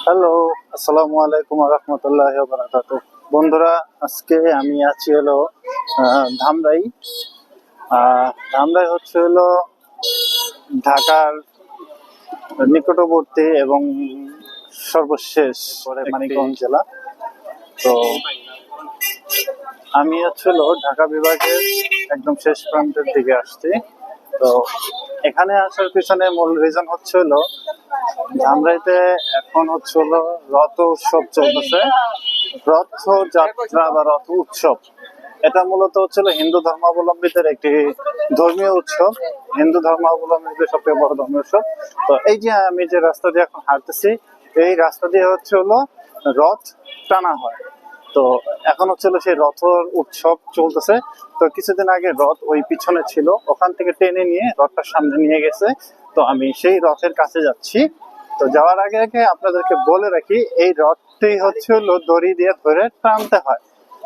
Hello, আসসালামু আলাইকুম রহমতুল্লাহ বারাকাতু। বন্ধুরা, আজকে আমি আছি হলো ধামরাই। ধামরাই হচ্ছে হলো ঢাকার নিকটবর্তী এবং সর্বশেষ মানিকগঞ্জ জেলা। তো আমি হচ্ছে হলো ঢাকা বিভাগের একদম শেষ প্রান্তের দিকে আসছি। তো এখানে আসার পিছনে মূল রিজন হচ্ছে হলো ধামরাইতে এখন হচ্ছে হলো রথ উৎসব চলতেছে। রথযাত্রা বা রথ উৎসব এটা মূলত হচ্ছিল হিন্দু ধর্মাবলম্বীদের একটি ধর্মীয় উৎসব, হিন্দু ধর্মাবলম্বীদের সবথেকে বড় ধর্মীয় উৎসব। তো এই যে আমি যে রাস্তা দিয়ে এখন হাঁটতেছি, এই রাস্তা দিয়ে হচ্ছে হলো রথ টানা হয়। তো এখন হচ্ছে সেই রথ উৎসব চলতেছে। তো কিছুদিন আগে রথ ওই পিছনে ছিল, ওখান থেকে টেনে নিয়ে রথটার সামনে নিয়ে গেছে। তো আমি সেই রথের কাছে যাচ্ছি। তো যাওয়ার আগে আগে আপনাদেরকে বলে রাখি, এই রথটি হচ্ছে দড়ি দিয়ে ধরে টানতে হয়।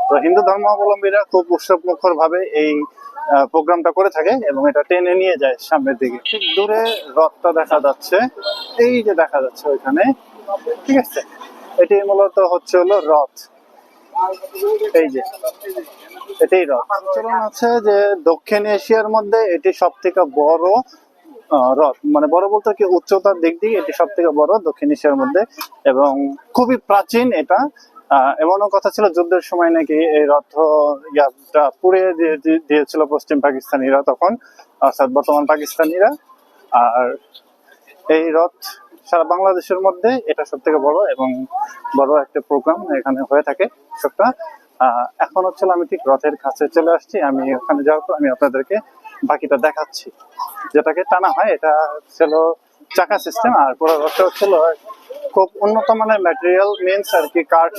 তো হিন্দু ধর্মাবলম্বীরা খুব উৎসব মুখর ভাবে এই প্রোগ্রামটা করে থাকে এবং এটা টেনে নিয়ে যায় সামনের দিকে। ঠিক দূরে রথটা দেখা যাচ্ছে, এই যে দেখা যাচ্ছে ওইখানে, ঠিক আছে। এটি মূলত হচ্ছে রথ, এই যে এটাই রথ। চলন আছে যে দক্ষিণ এশিয়ার মধ্যে এটি সব থেকে বড় রথ, মানে বড় বলতে কি উচ্চতার দিক দিয়ে এটি সব থেকে বড় দক্ষিণ এশিয়ার মধ্যে এবং খুবই প্রাচীন এটা। এমনও কথা ছিল যুদ্ধের সময় নাকি এই রথ পুড়িয়ে দিয়েছিল পশ্চিম পাকিস্তানিরা তখন, অর্থাৎ বর্তমান পাকিস্তানিরা। আর এই রথ সারা বাংলাদেশের মধ্যে এটা সব থেকে বড় এবং বড় একটা প্রোগ্রাম এখানে হয়ে থাকে সবটা। এখন হচ্ছে আমি ঠিক রথের কাছে চলে আসছি। আমি ওখানে যাওয়ার পর আমি আপনাদেরকে বাকিটা দেখাচ্ছি। যেটাকে টানা হয় এটা ছিল চাকা সিস্টেম, আর পুরো রথটা হচ্ছিল খুব উন্নত মানের ম্যাটেরিয়াল, মিন্স আর কি কাঠ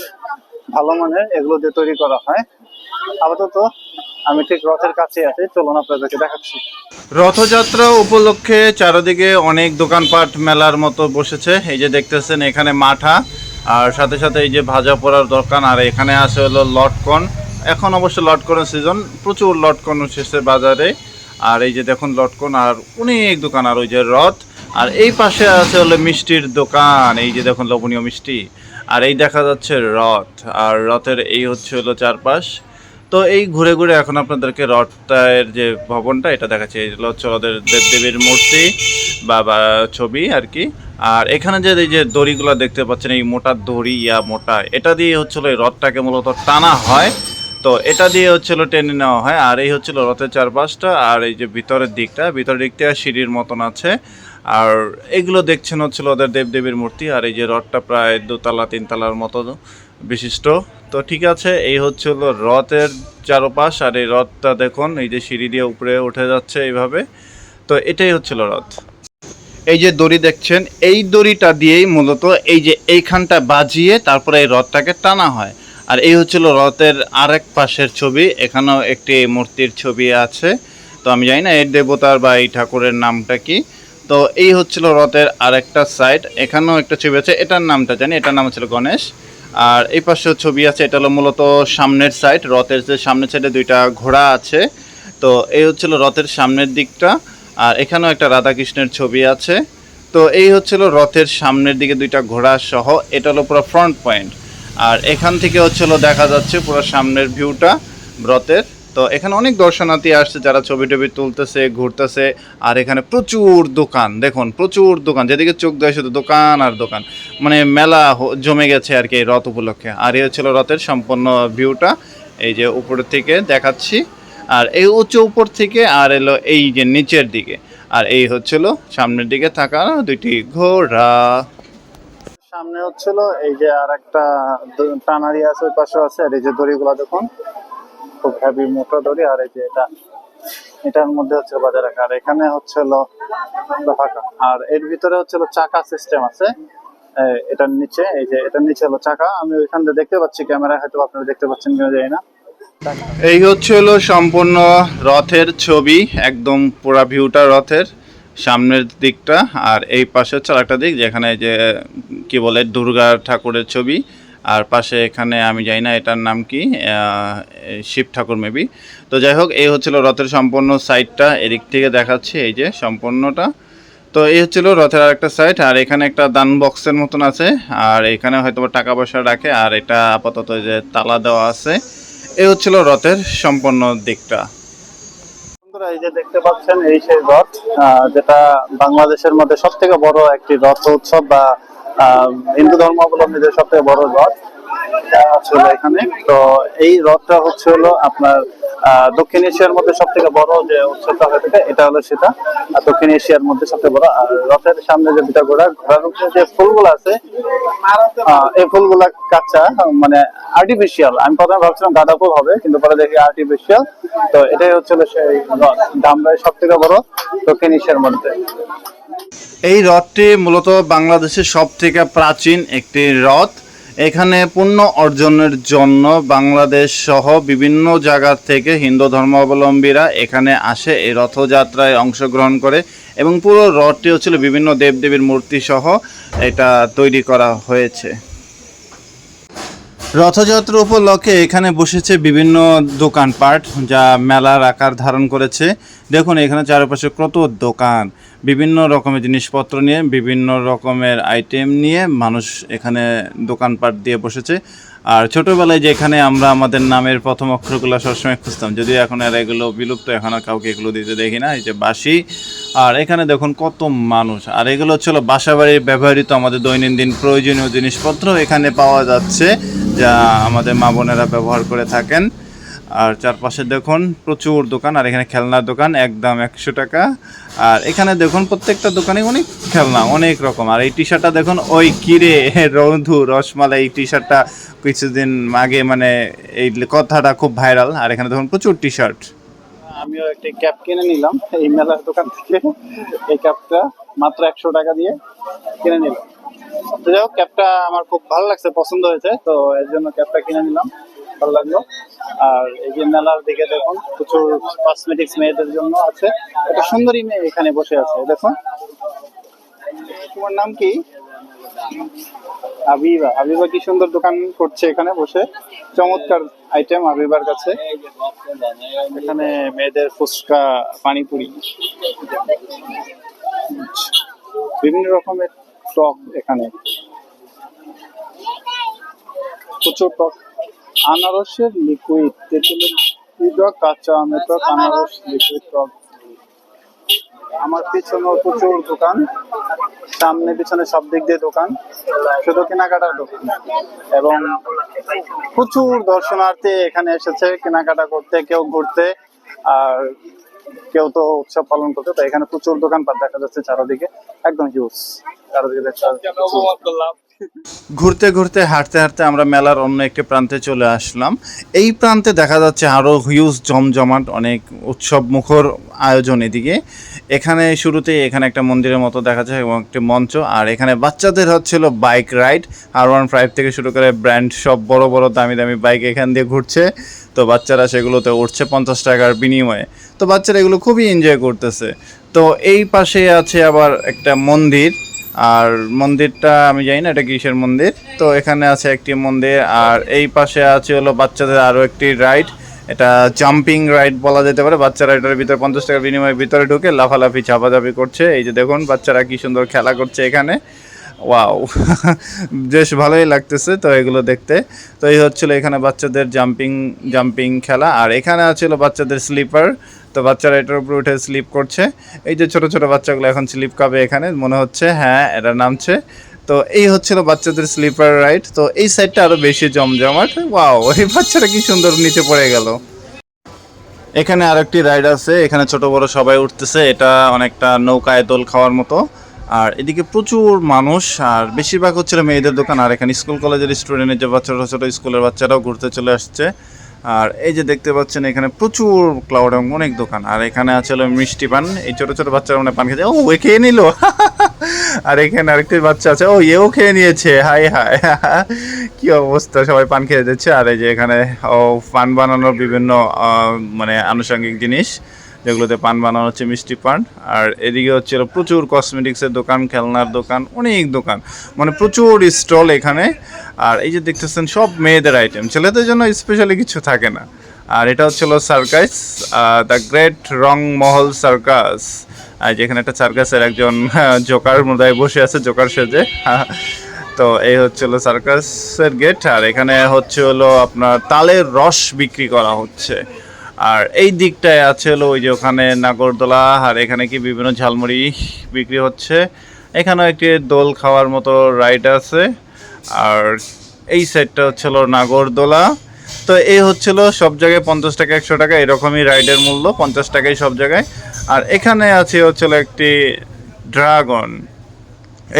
ভালো মানের, এগুলো দিয়ে তৈরি করা হয়। আপাতত আমি ঠিক রথের কাছে আছি, চলুন আপনাদেরকে দেখাচ্ছি। রথযাত্রা উপলক্ষে চারিদিকে অনেক দোকানপাট মেলার মতো বসেছে। এই যে দেখতেছেন এখানে মাঠা, আর সাথে সাথে এই যে ভাজা পোড়ার দোকান, আর এখানে আছে হলো লটকন। এখন অবশ্য লটকনের সিজন, প্রচুর লটকন এসেছে বাজারে। আর এই যে দেখুন লটকন, আর অনেক দোকান, আর ওই যে রথ। আর এই পাশে আছে হলো মিষ্টির দোকান, এই যে দেখুন লবণীয় মিষ্টি। আর এই দেখা যাচ্ছে রথ, আর রথের এই হচ্ছে হলো চারপাশ। তো এই ঘুরে ঘুরে এখন আপনাদেরকে রথের যে ভবনটা এটা দেখাচ্ছি। এই হচ্ছে ওদের দেবদেবীর মূর্তি বা ছবি আর কি। আর এখানে যে এই যে দড়িগুলো দেখতে পাচ্ছেন, এই মোটা দড়ি মোটা, এটা দিয়ে হচ্ছিল এই রথটাকে মূলত টানা হয়। তো এটা দিয়ে হচ্ছিল টেনে নেওয়া হয়। আর এই হচ্ছিল রথের চারপাশটা, আর এই যে ভিতরের দিকটা সিঁড়ির মতন আছে। আর এগুলো দেখছেন হচ্ছিল ওদের দেবদেবীর মূর্তি। আর এই যে রথটা প্রায় 2 তলা 3 তলার মতো বিশিষ্ট। তো ঠিক আছে, এই হচ্ছে হলো রথের চারপাশ। আর এই রথটা দেখুন, এই যে সিঁড়ি দিয়ে উপরে উঠে যাচ্ছে এইভাবে। তো এটাই হচ্ছিল রথ। এই যে দড়ি দেখছেন, এই দড়িটা দিয়েই মূলত এই যে এইখানটা বাজিয়ে তারপরে এই রথটাকে টানা হয়। আর এই হচ্ছিল রথের আরেক পাশের ছবি, এখানেও একটি মূর্তির ছবি আছে। তো আমি জানি না এই দেবতার বা এই ঠাকুরের নামটা কি। তো এই হচ্ছিল রথের আরেকটা সাইড, এখানেও একটা ছবি আছে, এটার নামটা জানি, এটার নাম হচ্ছিল গণেশ। আর এই পাশেও ছবি আছে, এটা হলো মূলত সামনের সাইড, রথের যে সামনের সাইডে 2টা ঘোড়া আছে। তো এই হচ্ছিল রথের সামনের দিকটা। আর এখানেও একটা রাধাকৃষ্ণের ছবি আছে। তো এই হচ্ছিল রথের সামনের দিকে 2টা ঘোড়া সহ, এটা হলো পুরো ফ্রন্ট পয়েন্ট। আর এখান থেকে হচ্ছিল দেখা যাচ্ছে পুরো সামনের ভিউটা রথের। তো এখানে অনেক দর্শনার্থী আসছে যারা ছবি টবি তুলতেছে, ঘুরতেছে। আর এখানে প্রচুর দোকান, দেখুন প্রচুর দোকান, যেদিকে চোখ দেয় শুধু দোকান আর দোকান। মানে মেলা জমে গেছে আর কি এই রথ উপলক্ষে। আর এই হচ্ছিল রথের সম্পূর্ণ ভিউটা, এই যে উপরের থেকে দেখাচ্ছি। আর এই উপর থেকে আর এলো এই যে নিচের দিকে। আর এই হচ্ছিল সামনের দিকে থাকা 2টি ঘোড়া। সামনে হচ্ছিল এই যে আর একটা টানারি আছে, ওই পাশে আছে। আর এই যে দড়িগুলা দেখুন, খুব হেভি মোটা দড়ি। আর এই যে এটার মধ্যে হচ্ছে বাজার রাখা। আর এখানে হচ্ছিল ফাঁকা। আর এর ভিতরে হচ্ছিল চাকা সিস্টেম আছে। এটার নিচে, এই যে এটার নিচে হলো চাকা। আমি ওইখান থেকে দেখতে পাচ্ছি, ক্যামেরা হয়তো আপনারা দেখতে পাচ্ছেন কিনা জানি না। এই হচ্ছে হলো সম্পূর্ণ রথের ছবি, একদম পুরা ভিউটা রথের সামনের দিকটা। আর এই পাশে হচ্ছে আরেকটা দিক, যেখানে যে কি বলে দুর্গা ঠাকুরের ছবি। আর পাশে এখানে আমি জানি না এটার নাম কি, শিব ঠাকুর মেবি। তো যাই হোক, এই হচ্ছিল রথের সম্পূর্ণ সাইডটা, এদিক থেকে দেখাচ্ছি এই যে সম্পূর্ণটা। তো এই হচ্ছিল রথের আরেকটা সাইড, আর এখানে একটা দান বক্সের মতন আছে, আর এখানে হয়তো বা টাকা পয়সা রাখে, আর এটা আপাতত যে তালা দেওয়া আছে। এই হচ্ছিল রথের সম্পূর্ণ দিকটা। বন্ধুরা, এই যে দেখতে পাচ্ছেন এই সেই রথ, যেটা বাংলাদেশের মধ্যে সব থেকে বড় একটি রথ উৎসব বা হিন্দু ধর্মাবলম্বীদের সব থেকে বড় রথ ছিল এখানে। তো এই রথটা হচ্ছে হলো আপনার দক্ষিণ এশিয়ার মধ্যে সব থেকে বড় যে উৎসবটা হয়ে থাকে, এটা হলো সেটা দক্ষিণ এশিয়ার মধ্যে সবথেকে বড়। আর রথের সামনে যে দুটা ঘোড়ার উপরে যে ফুলগুলো আছে, এই ফুলগুলা কাঁচা, মানে আর্টিফিশিয়াল। আমি প্রথমে ভাবছিলাম গাঁদা ফুল হবে, কিন্তু পরে দেখি আর্টিফিশিয়াল। তো এটাই হচ্ছিল সেই রথ, ধামরাই সব থেকে বড় দক্ষিণ এশিয়ার মধ্যে। এই রথটি মূলত বাংলাদেশের সব থেকে প্রাচীন একটি রথ। এখানে পুণ্য অর্জনের জন্য বাংলাদেশ সহ বিভিন্ন জায়গা থেকে হিন্দু ধর্মাবলম্বীরা এখানে আসে, এই রথযাত্রায় অংশগ্রহণ করে, এবং পুরো রথটি হচ্ছিল বিভিন্ন দেবদেবীর মূর্তি সহ এটা তৈরি করা হয়েছে। রথযাত্রা উপলক্ষে এখানে বসেছে বিভিন্ন দোকানপাট, যা মেলার আকার ধারণ করেছে। দেখুন এখানে চারপাশে কত দোকান, বিভিন্ন রকমের জিনিসপত্র নিয়ে, বিভিন্ন রকমের আইটেম নিয়ে মানুষ এখানে দোকানপাট দিয়ে বসেছে। আর ছোটোবেলায় যেখানে আমরা আমাদের নামের প্রথম অক্ষরগুলো সবসময় খুঁজতাম, যদিও এখন আর এগুলো বিলুপ্ত, এখন আর কাউকে এগুলো দিতে দেখি না। এই যে বাঁশি, আর এখানে দেখুন কত মানুষ। আর এগুলো হচ্ছিল বাসাবাড়ির ব্যবহৃত আমাদের দৈনন্দিন প্রয়োজনীয় জিনিসপত্র এখানে পাওয়া যাচ্ছে, যা আমাদের মা বোনেরা ব্যবহার করে থাকেন। আর চারপাশে দেখুন প্রচুর দোকান, আর এখানে খেলনার দোকান, একদম 100 টাকা। আর এখানে দেখুন প্রত্যেকটা দোকানে অনেক খেলনা, অনেক রকম। আর এই টি শার্টটা দেখুন, ওই কিরে রন্ধু রসমালাই, এই টি শার্টটা কিছুদিন আগে, মানে এই কথাটা খুব ভাইরাল। আর এখানে দেখুন প্রচুর টি শার্ট। আমিও একটি ক্যাপ কিনে নিলাম এই মেলার দোকান থেকে। এই ক্যাপটা মাত্র 100 টাকা দিয়ে কিনে নিলাম। তো যাই হোক, ক্যাপটা আমার খুব ভালো লাগছে, পছন্দ হয়েছে, তো এর জন্য ক্যাপটা কিনে নিলাম, ভালো লাগলো। আর এই যে মেলার দিকে দেখুন প্রচুর কসমেটিক্স মেয়েদের জন্য আছে। একটা সুন্দরী মেয়ে এখানে বসে আছে, দেখুন। তোমার নাম কি? আবিবা। আবিবা কি সুন্দর দোকান করছে এখানে বসে, চমৎকার আইটেম আবিবার কাছে। এখানে মেয়েদের ফুচকা, পানিপুরি, বিভিন্ন রকমের টক, এখানে প্রচুর টক, আনারসের লিকুইড, তেঁতুলের টক, কাঁচা আমের টক, আনারস লিকুইড টক। আমার পিছনেও প্রচুর দোকান, সামনে পিছনে সব দিক দিয়ে দোকান, শুধু কেনাকাটার দোকান। এবং প্রচুর দর্শনার্থী এখানে এসেছে কেনাকাটা করতে, কেউ ঘুরতে, আর কেউ তো উৎসব পালন করতে। তো এখানে প্রচুর দোকানপাট দেখা যাচ্ছে চারদিকে, একদম হিউজ চারদিকে দেখা যাচ্ছে। ঘুরতে ঘুরতে হাঁটতে হাঁটতে আমরা মেলার অন্য একটি প্রান্তে চলে আসলাম। এই প্রান্তে দেখা যাচ্ছে আরও হিউজ জমজমাট, অনেক উৎসব মুখর আয়োজন এদিকে। এখানে শুরুতেই এখানে একটা মন্দিরের মতো দেখা যায় এবং একটি মঞ্চ। আর এখানে বাচ্চাদের হচ্ছিল বাইক রাইড, R15 থেকে শুরু করে ব্র্যান্ড সব বড় বড় দামি দামি বাইক এখান দিয়ে ঘুরছে। তো বাচ্চারা সেগুলোতে উঠছে 50 টাকার বিনিময়ে। তো বাচ্চারা এগুলো খুবই এনজয় করতেছে। তো এই পাশে আছে আবার একটা মন্দির, আর মন্দিরটা আমি জানি না এটা কিসের মন্দির। তো এখানে আছে একটি মন্দির, আর এই পাশে আছে হলো বাচ্চাদের আরও একটি রাইড, এটা জাম্পিং রাইড বলা যেতে পারে। বাচ্চারা এটার ভিতরে 50 টাকার বিনিময়ে ভিতরে ঢুকে লাফালাফি ঝাপাঝাপি করছে। এই যে দেখুন বাচ্চারা কি সুন্দর খেলা করছে এখানে, ওয়াও বেশ ভালোই লাগতেছে তো এগুলো দেখতে। তো এই হচ্ছিল এখানে বাচ্চাদের জাম্পিং খেলা। আর এখানে আছিল বাচ্চাদের স্লিপার, তো বাচ্চারা এটার উপরে উঠে স্লিপ করছে। এই যে ছোট ছোট বাচ্চাগুলো এখন স্লিপ খাবে এখানে মনে হচ্ছে, হ্যাঁ এরা নামছে। তো এই হচ্ছিল বাচ্চাদের স্লিপার রাইড। তো এই সাইডটা আরো বেশি জমজমাট, ওয়াও এই বাচ্চারা কি সুন্দর নিচে পড়ে গেল। এখানে আরেকটি রাইড আছে, এখানে ছোট বড় সবাই উঠতেছে, এটা অনেকটা নৌকায় দোল খাওয়ার মতো। আর এদিকে প্রচুর মানুষ, আর বেশিরভাগ হচ্ছিল মেয়েদের দোকান। আর এখানে স্কুল কলেজের স্টুডেন্টের যে বাচ্চারা, ছোটো স্কুলের বাচ্চারাও ঘুরতে চলে আসছে। আর এই যে দেখতে পাচ্ছেন এখানে প্রচুর ক্লাউড এবং অনেক দোকান। আর এখানে আছে হলো মিষ্টি পান, এই ছোটো ছোটো বাচ্চারা মানে পান খেয়েছে, ও ওই খেয়ে নিল। আর এখানে আরেকটি বাচ্চা আছে, ও এও খেয়ে নিয়েছে, হাই হাই কি অবস্থা, সবাই পান খেয়ে যাচ্ছে। আর এই যে এখানে পান বানানোর বিভিন্ন মানে আনুষঙ্গিক জিনিস, যেগুলোতে পান বানানো হচ্ছে, মিষ্টি পান। আর এদিকে হচ্ছে প্রচুর কসমেটিক্সের দোকান, খেলনার দোকান, অনেক দোকান, মানে প্রচুর স্টল এখানে। আর এই যে দেখতেছেন সব মেয়েদের আইটেম, ছেলেদের জন্য স্পেশালি কিছু থাকে না। আর এটা হচ্ছিল circus, the great wrong Mahal circus. আর যেখানে একটা সার্কাসের একজন জোকার মুদায় বসে আছে, জোকার সেজে। তো এই হচ্ছে হলো সার্কাসের গেট। আর এখানে হচ্ছে হলো আপনার তালের রস বিক্রি করা হচ্ছে। আর এই দিকটায় আছে হলো ওই যে ওখানে নাগরদোলা, আর এখানে কি বিভিন্ন ঝালমুড়ি বিক্রি হচ্ছে। এখানেও একটি দোল খাওয়ার মতো রাইড আছে। আর এই সাইডটা হচ্ছে হলো নাগরদোলা। তো এই হচ্ছিল সব জায়গায় 50 টাকা 100 টাকা এরকমই রাইডের মূল্য, 50 টাকাই সব জায়গায়। আর এখানে আছে হচ্ছিল একটি ড্রাগন।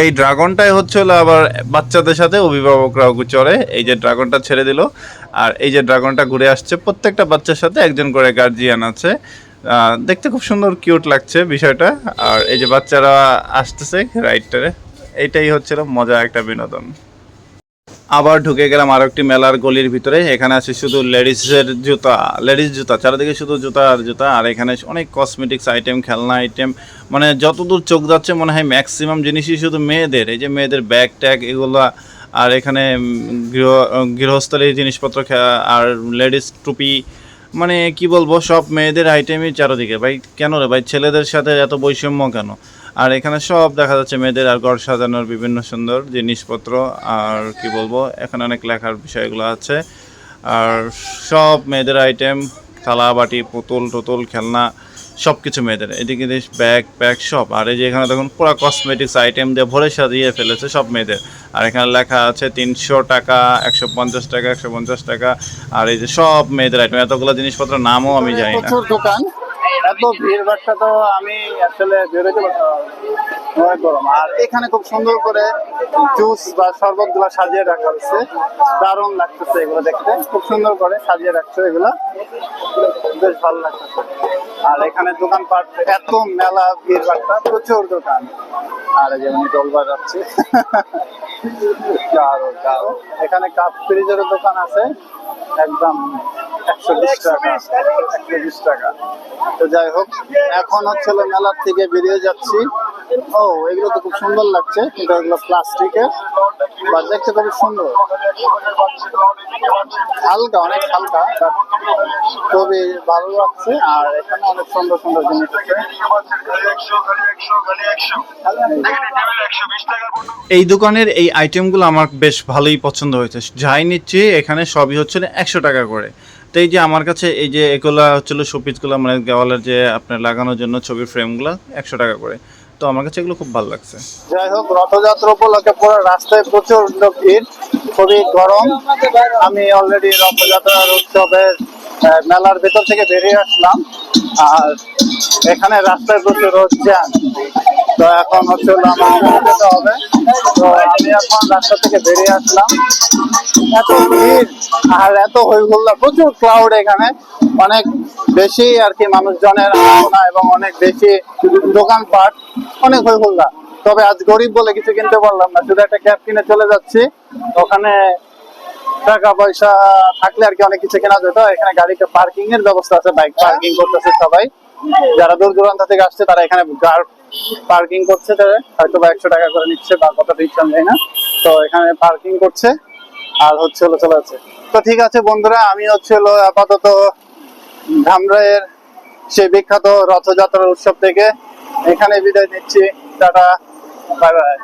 এই ড্রাগনটাই হচ্ছে হলো আবার বাচ্চাদের সাথে অভিভাবকরাও চড়ে। এই যে ড্রাগনটা ছেড়ে দিল, আর এই যে ড্রাগনটা ঘুরে আসছে, প্রত্যেকটা বাচ্চার সাথে একজন করে গার্জিয়ান আছে। দেখতে খুব সুন্দর কিউট লাগছে বিষয়টা। আর এই যে বাচ্চারা আসতেছে রাইডটারে, এইটাই হচ্ছিল মজা একটা বিনোদন। আবার ঢুকে গেলাম আরো একটি মেলার গলির ভিতরে। এখানে আছে শুধু লেডিসের জুতা, লেডিস জুতা, চারিদিকে শুধু জুতা আর জুতা। আর এখানে অনেক কসমেটিক্স আইটেম, খেলনা আইটেম, মানে যতদূর চোখ যাচ্ছে মনে হয় ম্যাক্সিমাম জিনিসই শুধু মেয়েদের। এই যে মেয়েদের ব্যাগ ট্যাগ এগুলো। আর এখানে গৃহস্থলীর জিনিসপত্র, আর লেডিস টুপি, মানে কি বলবো, সব মেয়েদের আইটেমই চারিদিকে। ভাই কেন রে ভাই, ছেলেদের সাথে এত বৈষম্য কেন? আর এখানে সব দেখা যাচ্ছে মেয়েদের, আর ঘর সাজানোর বিভিন্ন সুন্দর জিনিসপত্র। আর কি বলবো, এখানে অনেক লেখার বিষয়গুলো আছে। আর সব মেয়েদের আইটেম, থালা বাটি, পুতুল টুতুল, খেলনা, সব কিছু মেয়েদের। এদিকে ব্যাগ প্যাক সব। আর এই যে এখানে দেখুন পুরো কসমেটিক্স আইটেম দিয়ে ভরে সাজিয়ে ফেলেছে, সব মেয়েদের। আর এখানে লেখা আছে 300 টাকা, 150 টাকা, 150 টাকা। আর এই যে সব মেয়েদের আইটেম, এতগুলো জিনিসপত্র নামও আমি জানি না। প্রচুর দোকান, এত ভিড় ভাট্টা তো আমি আসলে বেরোতে অনেক গরম। আর এখানে খুব সুন্দর করে জুস বা শরবত গুলা সাজিয়ে রাখা হচ্ছে, দারুণ লাগতেছে এগুলো দেখতে। খুব সুন্দর করে সাজিয়ে রাখছে এগুলা, বেশ ভালো লাগতেছে। আর এখানে দোকানপাট, এত মেলা ভিড় ভাট্টা, প্রচুর দোকান। আর এই যেমন টলবার যাচ্ছে। এখানে কাপ ফ্রিজের দোকান আছে, একদম 120 টাকা, 120 টাকা। তো যাই হোক, এখন হচ্ছে মেলার থেকে বেরিয়ে যাচ্ছি। ও এগুলো তো খুব সুন্দর লাগছে, কিন্তু এগুলো প্লাস্টিকের, বা দেখতে খুবই সুন্দর, হালকা, অনেক হালকা, খুবই ভালো লাগছে। আর এখানে অনেক সুন্দর সুন্দর জিনিস আছে। এই দোকানের এই আইটেমগুলো আমার বেশ ভালোই পছন্দ হয়েছে। যাই নিচ্ছি এখানে সবই হচ্ছিল 100 টাকা করে। তো এই যে আমার কাছে এই যে এগুলো হচ্ছিল শোপিসগুলো, মানে দেওয়ালের যে আপনার লাগানোর জন্য ছবির ফ্রেমগুলো 100 টাকা করে। তো আমার কাছে এগুলো খুব ভালো লাগছে। যাই হোক, রথযাত্রা উপলক্ষে পুরো রাস্তায় প্রচুর ভিড়, খুবই গরম। আমি অলরেডি রথযাত্রার উৎসবের মেলার ভেতর থেকে বেরিয়ে আসলাম। আর এখানে রাস্তায় প্রচুর জ্যাম। তো এখন হচ্ছে আমার যেতে হবে। তো আমি এখন রাস্তা থেকে বেরিয়ে আসলাম। এত ভিড় আর এত হইহুল্লা, প্রচুর ক্রাউড এখানে, অনেক বেশি আর কি মানুষজনের আনাগোনা, এবং অনেক বেশি দোকানপাট, অনেক হইহুল্লা। তবে আজ গরিব বলে কিছু কিনতে পারলাম না, শুধু একটা ক্যাব কিনে চলে যাচ্ছি। ওখানে টাকা পয়সা থাকলে আর কি অনেক কিছু কেনা যেত। এখানে গাড়িতে পার্কিং এর ব্যবস্থা আছে, বাইক পার্কিং করতেছে সবাই। যারা দূর দূরান্ত থেকে আসছে তারা এখানে কার পার্কিং করছে, হয়তো বা 100 টাকা করে নিচ্ছে, বা কত দিচ্ছে আমি জানি না। তো এখানে পার্কিং করছে, আর হচ্ছে হলো চলে যাচ্ছে। তো ঠিক আছে বন্ধুরা, আমি হচ্ছে হলো আপাতত ধামরাইয়ের সেই বিখ্যাত রথযাত্রার উৎসব থেকে এখানে বিদায় নিচ্ছি। Tata, bye bye.